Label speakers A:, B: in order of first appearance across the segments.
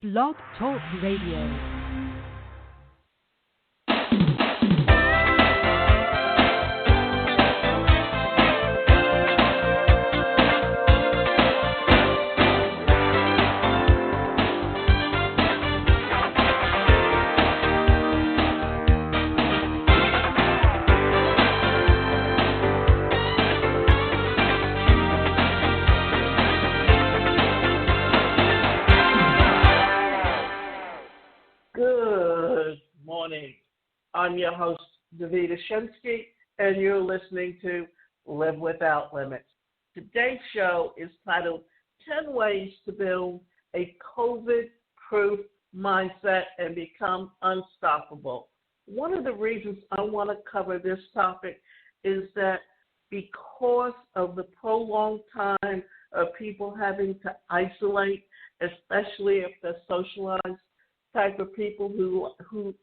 A: Blog Talk Radio.
B: Good morning. I'm your host, Diamindis, and you're listening to Live Without Limits. Today's show is titled 10 Ways to Build a COVID-Proof Mindset and Become Unstoppable. One of the reasons I want to cover this topic is that because of the prolonged time of people having to isolate, especially if they're socialized, type of people who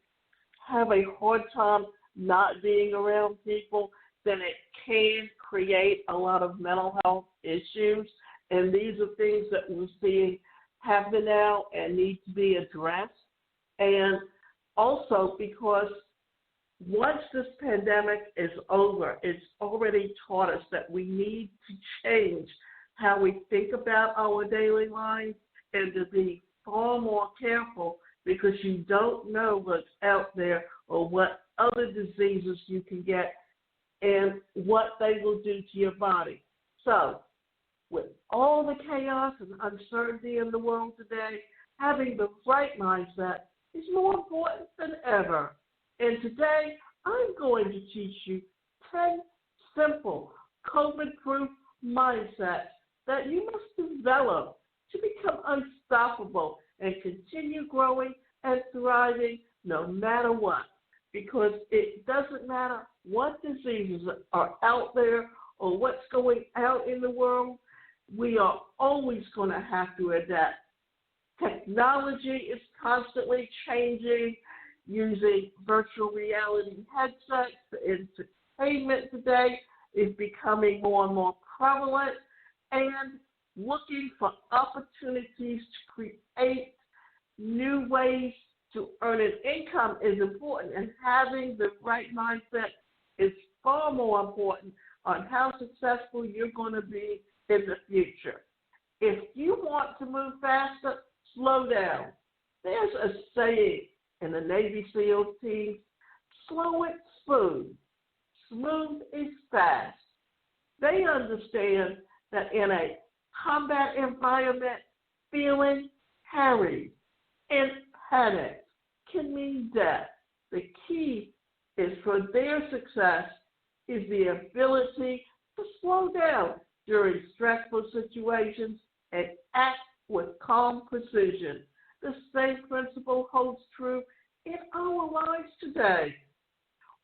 B: have a hard time not being around people, then it can create a lot of mental health issues. And these are things that we're seeing happen now and need to be addressed. And also because once this pandemic is over, it's already taught us that we need to change how we think about our daily lives and to be far more careful, because you don't know what's out there or what other diseases you can get and what they will do to your body. So, with all the chaos and uncertainty in the world today, having the right mindset is more important than ever. And today, I'm going to teach you 10 simple COVID-proof mindsets that you must develop to become unstoppable and continue growing and thriving no matter what. Because it doesn't matter what diseases are out there or what's going out in the world, we are always going to have to adapt. Technology is constantly changing. Using virtual reality headsets for entertainment today is becoming more and more prevalent, and looking for opportunities to create new ways to earn an income is important, and having the right mindset is far more important on how successful you're going to be in the future. If you want to move faster, slow down. There's a saying in the Navy SEAL team: slow it smooth. Smooth is fast. They understand that in a combat environment, feeling harried and panicked can mean death. The key is for their success is the ability to slow down during stressful situations and act with calm precision. The same principle holds true in our lives today.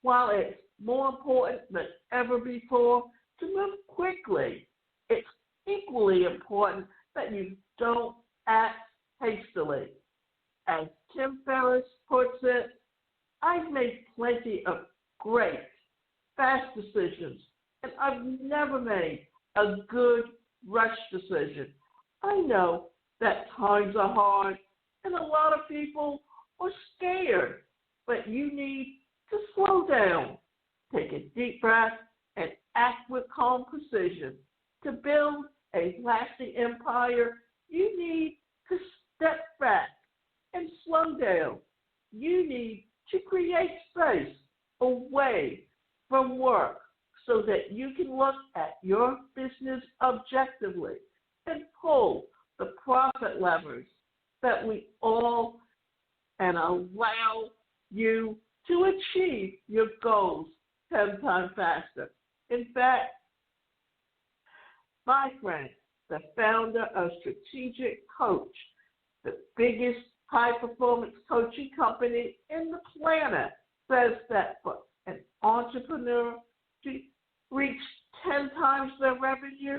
B: While it's more important than ever before to move quickly, it's equally important that you don't act hastily. As Tim Ferriss puts it, I've made plenty of great, fast decisions, and I've never made a good rush decision. I know that times are hard, and a lot of people are scared, but you need to slow down, take a deep breath, and act with calm precision. To build a lasting empire, you need to step back and slow down. You need to create space away from work so that you can look at your business objectively and pull the profit levers that we all and allow you to achieve your goals 10 times faster. In fact, my friend, the founder of Strategic Coach, the biggest high-performance coaching company in the planet, says that for an entrepreneur to reach 10 times their revenue,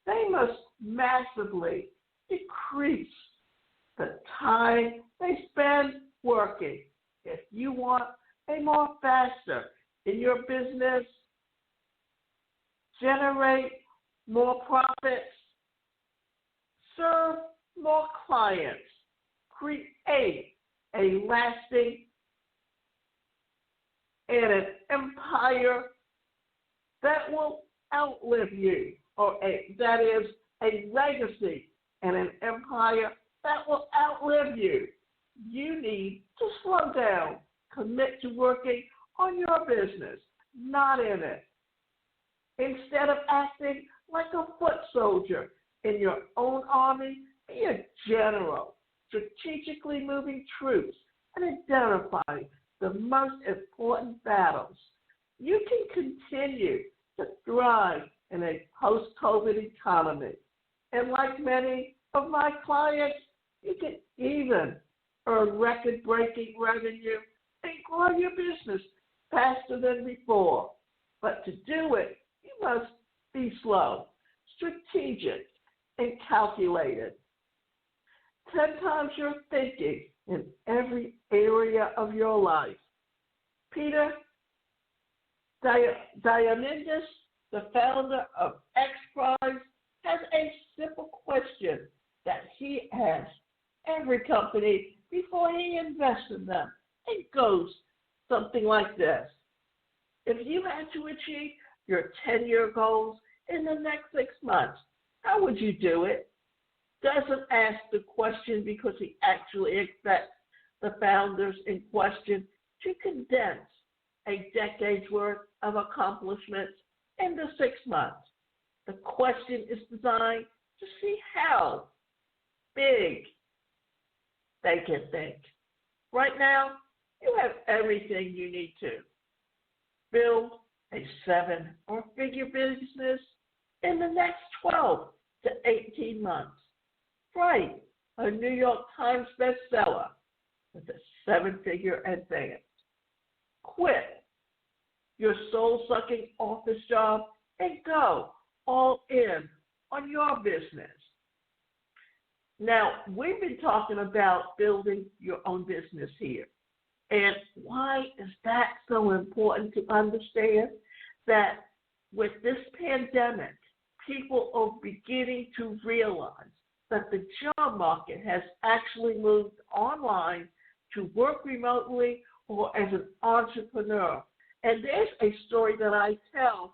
B: they must massively decrease the time they spend working. If you want a more faster in your business, generate more profits, serve more clients, create a lasting and an empire that will outlive you, that is a legacy and an empire that will outlive you. You need to slow down, commit to working on your business, not in it. Instead of acting like a foot soldier in your own army, be a general, strategically moving troops and identifying the most important battles. You can continue to thrive in a post-COVID economy. And like many of my clients, you can even earn record-breaking revenue and grow your business faster than before. But to do it, you must be slow, strategic, and calculated. 10 times your thinking in every area of your life. Peter Diamindis, the founder of XPrize, has a simple question that he asks every company before he invests in them. It goes something like this. If you had to achieve your 10-year goals in the next 6 months, how would you do it? Doesn't ask the question because he actually expects the founders in question to condense a decade's worth of accomplishments into 6 months. The question is designed to see how big they can think. Right now, you have everything you need to build a 7 or figure business in the next 12 to 18 months. Write a New York Times bestseller with a 7-figure advance. Quit your soul-sucking office job and go all in on your business. Now, we've been talking about building your own business here. And why is that so important to understand? That with this pandemic, people are beginning to realize that the job market has actually moved online to work remotely or as an entrepreneur. And there's a story that I tell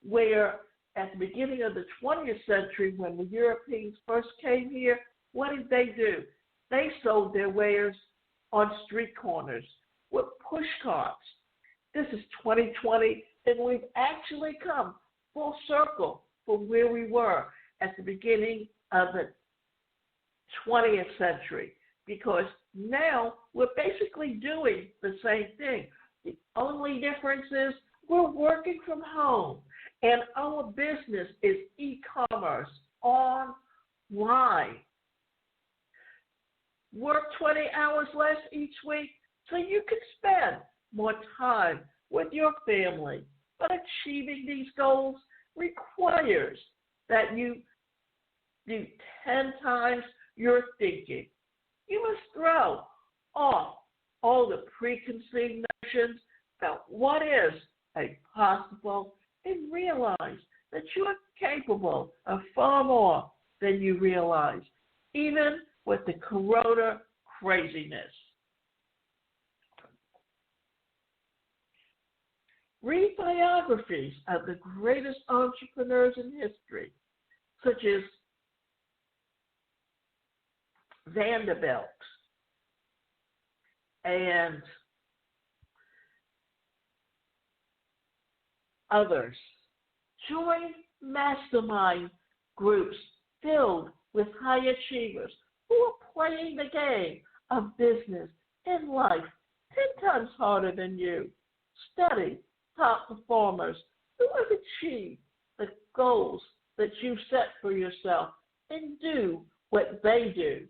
B: where at the beginning of the 20th century, when the Europeans first came here, what did they do? They sold their wares on street corners with push carts. This is 2020, and we've actually come full circle from where we were at the beginning of the 20th century, because now we're basically doing the same thing. The only difference is we're working from home, and our business is e-commerce online. Work 20 hours less each week so you can spend more time with your family. But achieving these goals requires that you do 10 times your thinking. You must throw off all the preconceived notions about what is a possible and realize that you are capable of far more than you realize, even with the corona craziness. Read biographies of the greatest entrepreneurs in history, such as Vanderbilt and others. Join mastermind groups filled with high achievers who are playing the game of business and life 10 times harder than you. Study top performers who have achieved the goals that you set for yourself and do what they do.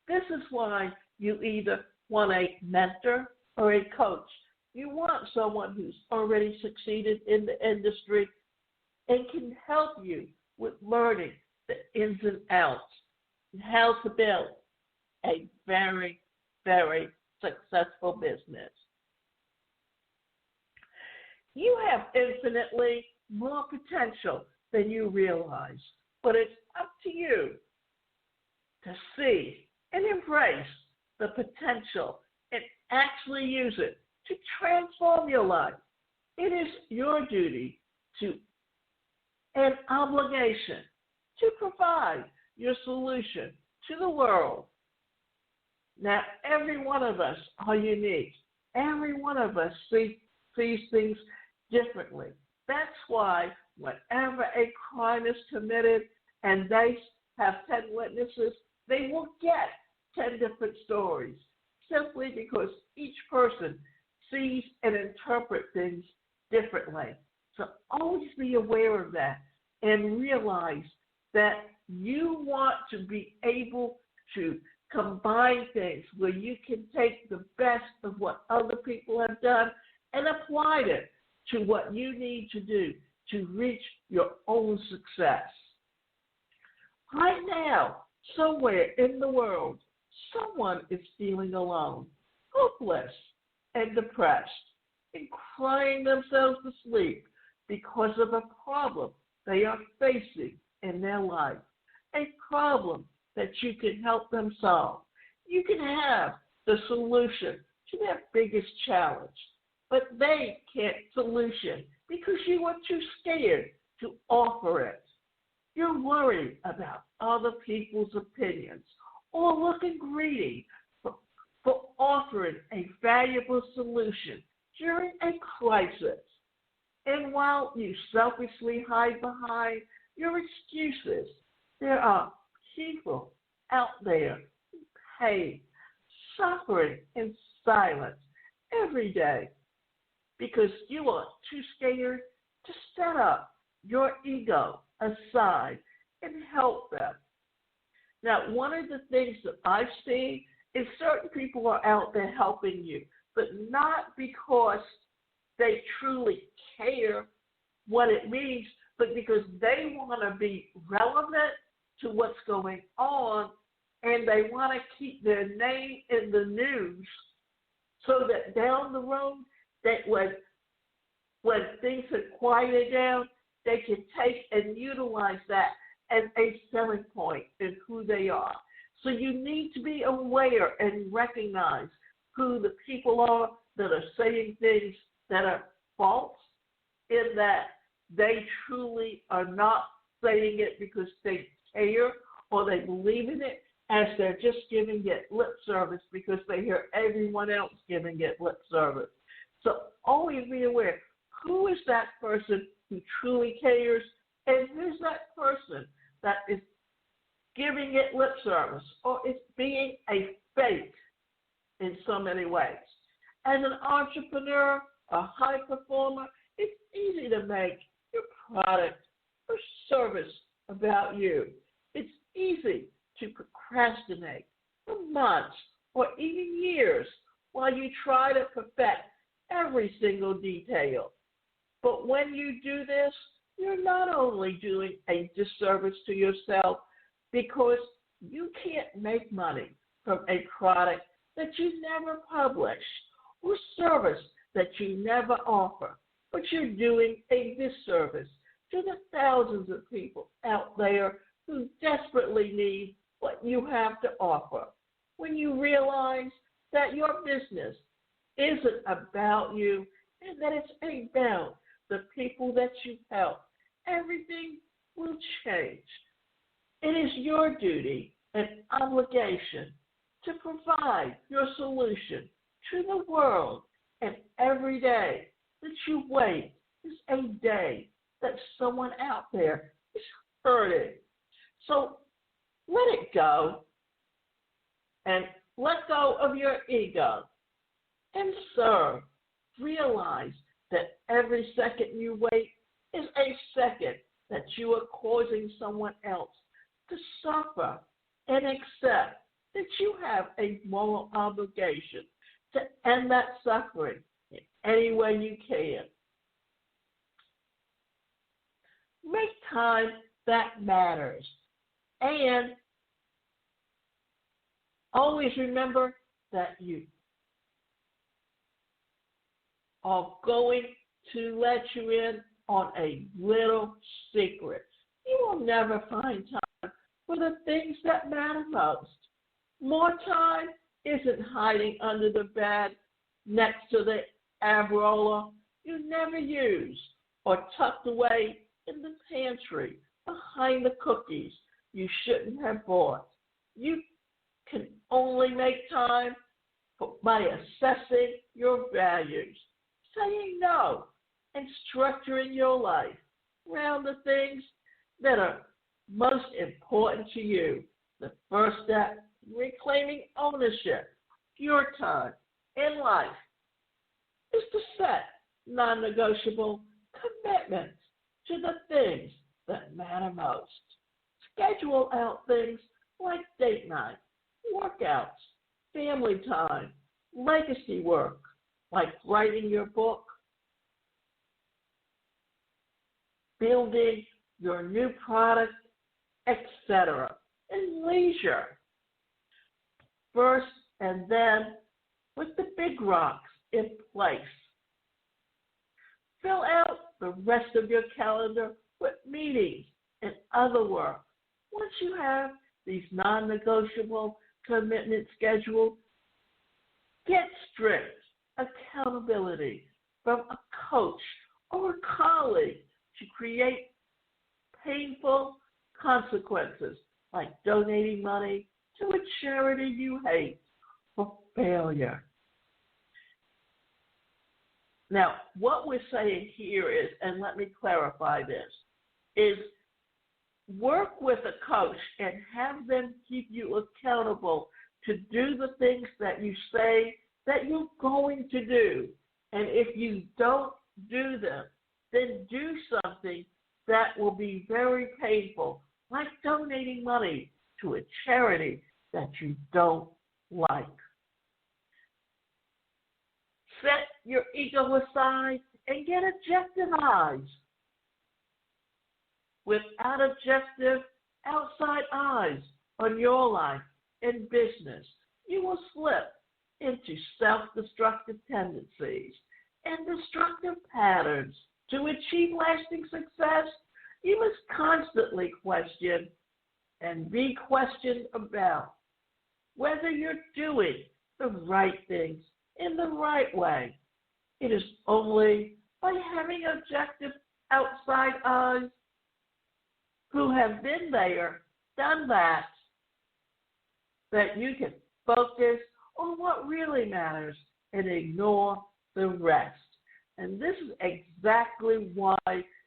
B: This is why you either want a mentor or a coach. You want someone who's already succeeded in the industry and can help you with learning the ins and outs and how to build a very, very successful business. You have infinitely more potential than you realize, but it's up to you to see and embrace the potential and actually use it to transform your life. It is your duty to an obligation to provide your solution to the world. Now, every one of us are unique. Every one of us sees things differently. That's why whenever a crime is committed and they have 10 witnesses, they will get 10 different stories simply because each person sees and interprets things differently. So always be aware of that and realize that you want to be able to combine things where you can take the best of what other people have done and apply it to what you need to do to reach your own success. Right now, somewhere in the world, someone is feeling alone, hopeless, and depressed, and crying themselves to sleep because of a problem they are facing in their life, a problem that you can help them solve. You can have the solution to their biggest challenge, but they can't solution because you are too scared to offer it. You're worried about other people's opinions or looking greedy for offering a valuable solution during a crisis. And while you selfishly hide behind your excuses, there are people out there in pain, suffering in silence every day because you are too scared to set up your ego aside and help them. Now, one of the things that I've seen is certain people are out there helping you, but not because they truly care what it means, but because they want to be relevant to what's going on, and they want to keep their name in the news so that down the road, that when things have quieted down, they can take and utilize that as a selling point in who they are. So you need to be aware and recognize who the people are that are saying things that are false, in that they truly are not saying it because they care or they believe in it, as they're just giving it lip service because they hear everyone else giving it lip service. So always be aware, who is that person who truly cares, and who's that person that is giving it lip service or is being a fake in so many ways. As an entrepreneur, a high performer, it's easy to make your product or service about you. It's easy to procrastinate for months or even years while you try to perfect every single detail. But when you do this, you're not only doing a disservice to yourself because you can't make money from a product that you never publish or service that you never offer, but you're doing a disservice to the thousands of people out there who desperately need what you have to offer. When you realize that your business isn't about you and that it's about the people that you help, everything will change. It is your duty and obligation to provide your solution to the world, and every day that you wait is a day that someone out there is hurting. So let it go and let go of your ego and serve. Realize that every second you wait is a second that you are causing someone else to suffer, and accept that you have a moral obligation to end that suffering in any way you can. Make time that matters. And always remember that you are going to let you in on a little secret. You will never find time for the things that matter most. More time isn't hiding under the bed next to the Avrola you never use or tucked away in the pantry behind the cookies you shouldn't have bought. You can only make time by assessing your values, saying no, and structuring your life around the things that are most important to you. The first step in reclaiming ownership of your time in life is to set non-negotiable commitments to the things that matter most. Schedule out things like date night, workouts, family time, legacy work, like writing your book, building your new product, etc., and leisure. First, and then with the big rocks in place. Fill out the rest of your calendar with meetings and other work. Once you have these non-negotiable commitments scheduled, get strict accountability from a coach or a colleague to create painful consequences like donating money to a charity you hate for failure. Now, what we're saying here is, and let me clarify this, is work with a coach and have them keep you accountable to do the things that you say that you're going to do. And if you don't do them, then do something that will be very painful, like donating money to a charity that you don't like. Set your ego aside and get objective eyes. Without objective outside eyes on your life and business, you will slip into self-destructive tendencies and destructive patterns. To achieve lasting success, you must constantly question and be questioned about whether you're doing the right things in the right way. It is only by having objective outside eyes who have been there, done that, that you can focus on what really matters and ignore the rest. And this is exactly why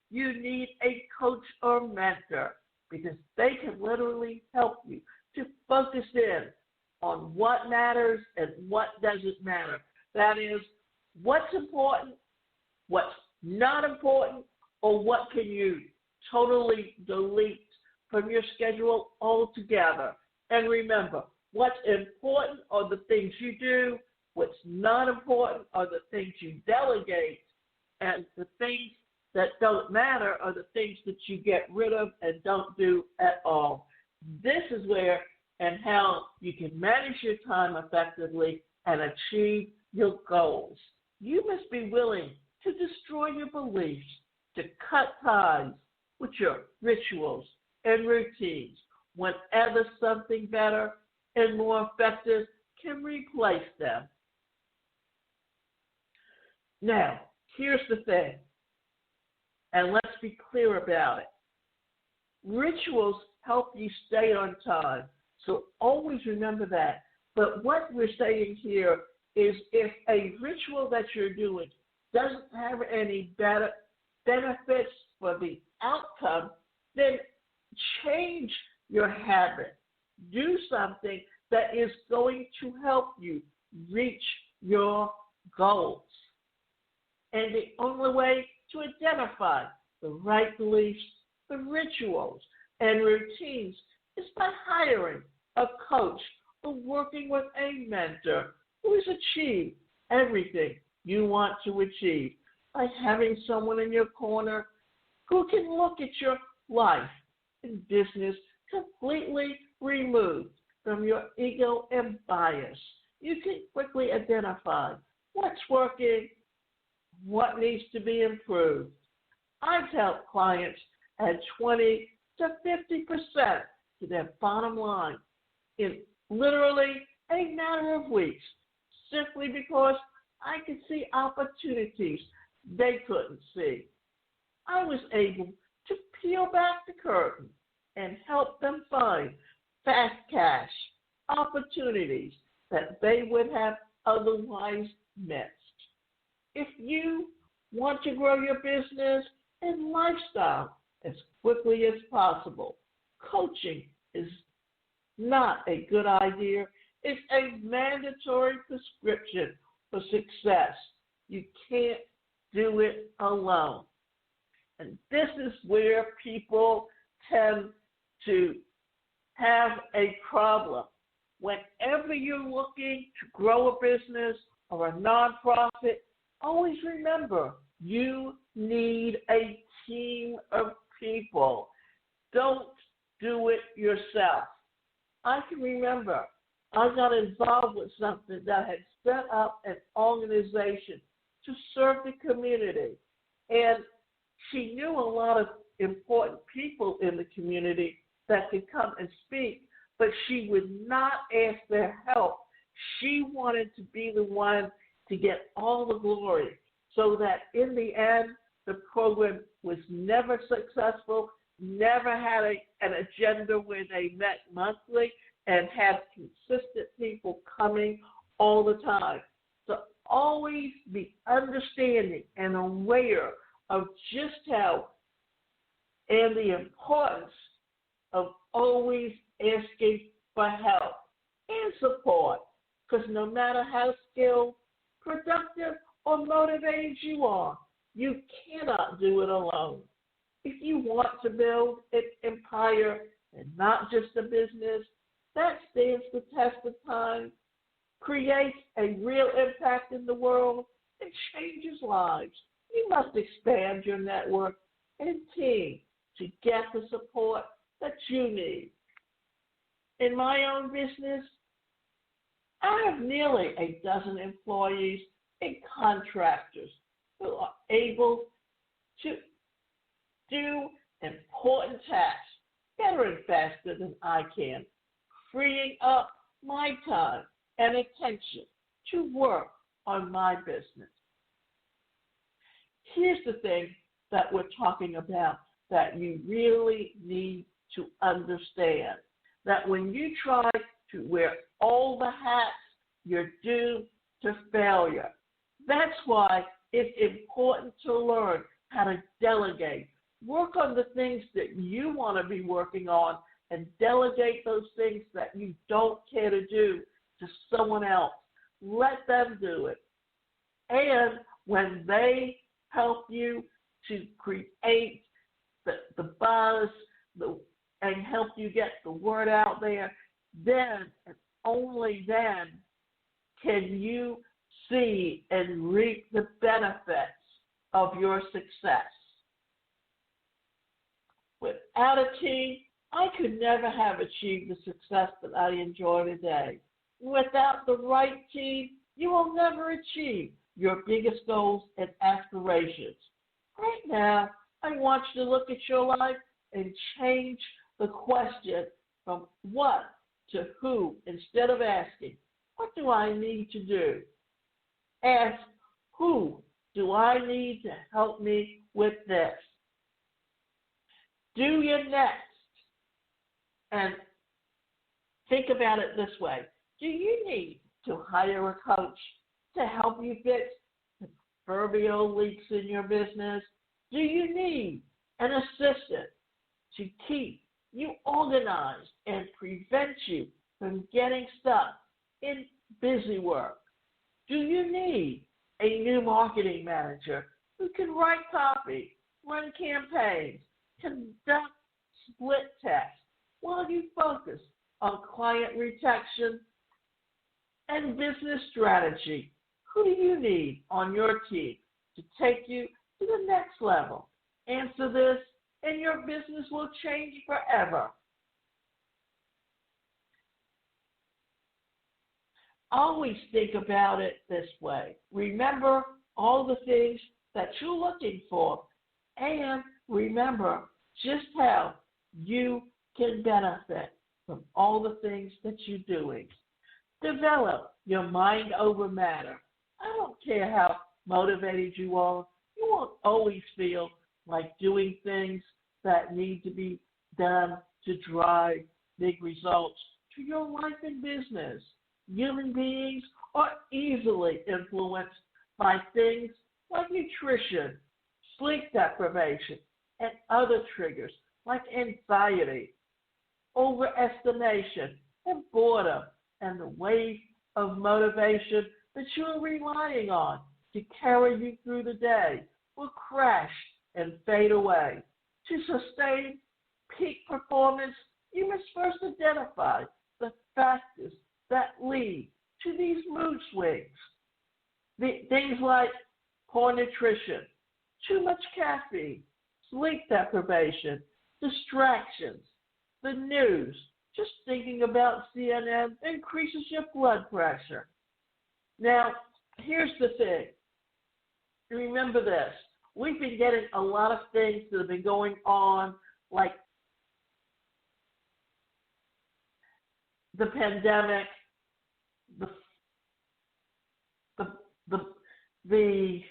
B: you need a coach or mentor, because they can literally help you to focus in on what matters and what doesn't matter. That is, what's important, what's not important, or what can you totally delete from your schedule altogether. And remember, what's important are the things you do, what's not important are the things you delegate, and the things that don't matter are the things that you get rid of and don't do at all. This is where and how you can manage your time effectively and achieve your goals. You must be willing to destroy your beliefs, to cut ties with your rituals and routines whenever something better and more effective can replace them. Now, here's the thing, and let's be clear about it. Rituals help you stay on time, so always remember that. But what we're saying here is if a ritual that you're doing doesn't have any benefits for the outcome, then change your habit. Do something that is going to help you reach your goals. And the only way to identify the right beliefs, the rituals, and routines is by hiring a coach or working with a mentor who has achieved everything you want to achieve, by having someone in your corner who can look at your life and business completely removed from your ego and bias. You can quickly identify what's working, what needs to be improved. I've helped clients add 20 to 50% to their bottom line in literally a matter of weeks, simply because I could see opportunities they couldn't see. I was able to peel back the curtain and help them find fast cash opportunities that they would have otherwise missed. If you want to grow your business and lifestyle as quickly as possible, coaching is not a good idea. It's a mandatory prescription for success. You can't do it alone. And this is where people tend to have a problem. Whenever you're looking to grow a business or a nonprofit, always remember you need a team of people. Don't do it yourself. I can remember I got involved with something that had set up an organization to serve the community. And she knew a lot of important people in the community that could come and speak, but she would not ask their help. She wanted to be the one to get all the glory, so that in the end, the program was never successful, never had an agenda where they met monthly and had consistent people coming all the time. So always be understanding and aware of just how and the importance of always asking for help and support, because no matter how skilled, productive, or motivated you are, you cannot do it alone. If you want to build an empire and not just a business that stands the test of time, creates a real impact in the world, and changes lives, you must expand your network and team to get the support that you need. In my own business, I have nearly a dozen employees and contractors who are able to do important tasks better and faster than I can, freeing up my time and attention to work on my business. Here's the thing that we're talking about that you really need to understand, that when you try to wear all the hats, you're doomed to failure. That's why it's important to learn how to delegate. Work on the things that you want to be working on and delegate those things that you don't care to do to someone else. Let them do it. And when they help you to create the buzz and help you get the word out there, then and only then can you see and reap the benefits of your success. Without a team, I could never have achieved the success that I enjoy today. Without the right team, you will never achieve your biggest goals and aspirations. Right now, I want you to look at your life and change the question from what to who instead of asking, what do I need to do? Ask, who do I need to help me with this? Do your next. And think about it this way. Do you need to hire a coach to help you fix the proverbial leaks in your business? Do you need an assistant to keep you organized and prevent you from getting stuck in busy work? Do you need a new marketing manager who can write copy, run campaigns, conduct split tests while you focus on client retention and business strategy? Who do you need on your team to take you to the next level? Answer this, and your business will change forever. Always think about it this way. Remember all the things that you're looking for, and remember just how you can benefit. from all the things that you're doing. Develop your mind over matter. I don't care how motivated you are. You won't always feel like doing things that need to be done to drive big results to your life and business. Human beings are easily influenced by things like nutrition, sleep deprivation, and other triggers like anxiety, overestimation, and boredom, and the wave of motivation that you are relying on to carry you through the day will crash and fade away. To sustain peak performance, you must first identify the factors that lead to these mood swings. Things like poor nutrition, too much caffeine, sleep deprivation, distractions, the news. Just thinking about CNN increases your blood pressure. Now, here's the thing. Remember this. We've been getting a lot of things that have been going on, like the pandemic, the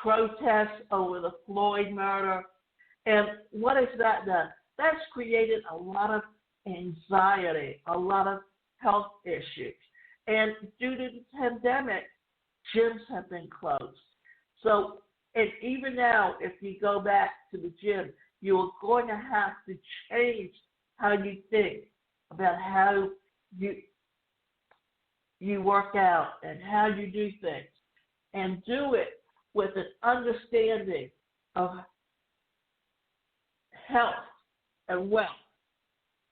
B: protests over the Floyd murder. And what has that done? That's created a lot of anxiety, a lot of health issues. And due to the pandemic, gyms have been closed. So, and even now, if you go back to the gym, you're going to have to change how you think about how you work out and how you do things, and do it with an understanding of health and wealth.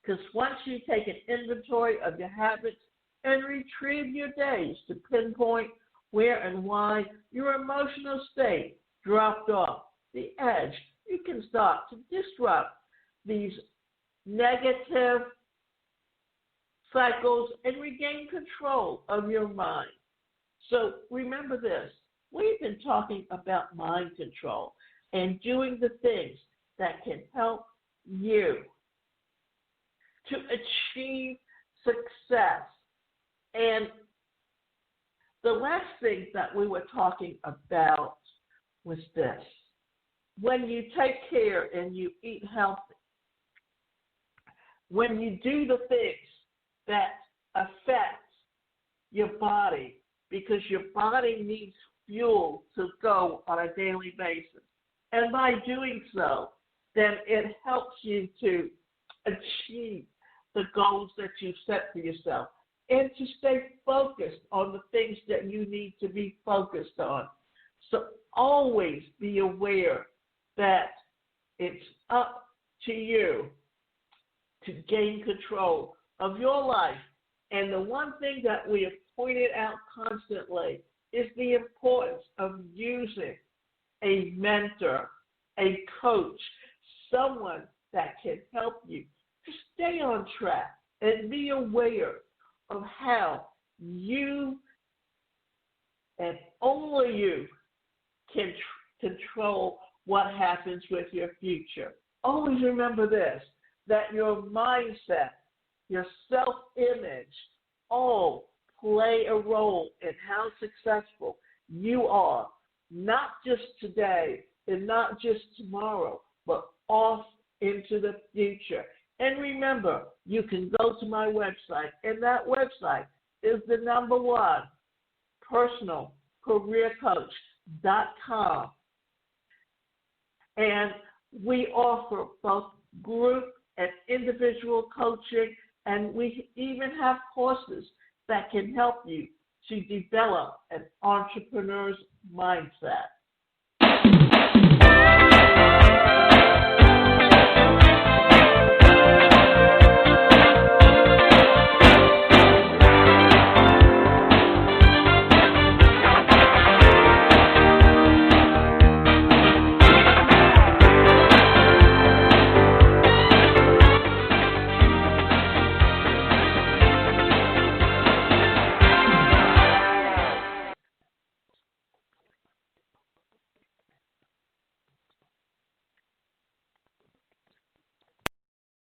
B: Because once you take an inventory of your habits and retrieve your days to pinpoint where and why your emotional state dropped off the edge, you can start to disrupt these negative cycles and regain control of your mind. So remember this. We've been talking about mind control and doing the things that can help you to achieve success. And the last thing that we were talking about was this. When you take care and you eat healthy, when you do the things that affect your body, because your body needs fuel to go on a daily basis. And by doing so, then it helps you to achieve the goals that you set for yourself and to stay focused on the things that you need to be focused on. So always be aware that it's up to you to gain control of your life. And the one thing that we have pointed out constantly is the importance of using a mentor, a coach, someone that can help you to stay on track and be aware of how you and only you can control what happens with your future. Always remember this, that your mindset, your self-image, all play a role in how successful you are, not just today and not just tomorrow, but off into the future. And remember, you can go to my website, and that website is the #1, personalcareercoach.com. And we offer both group and individual coaching, and we even have courses that can help you to develop an entrepreneur's mindset.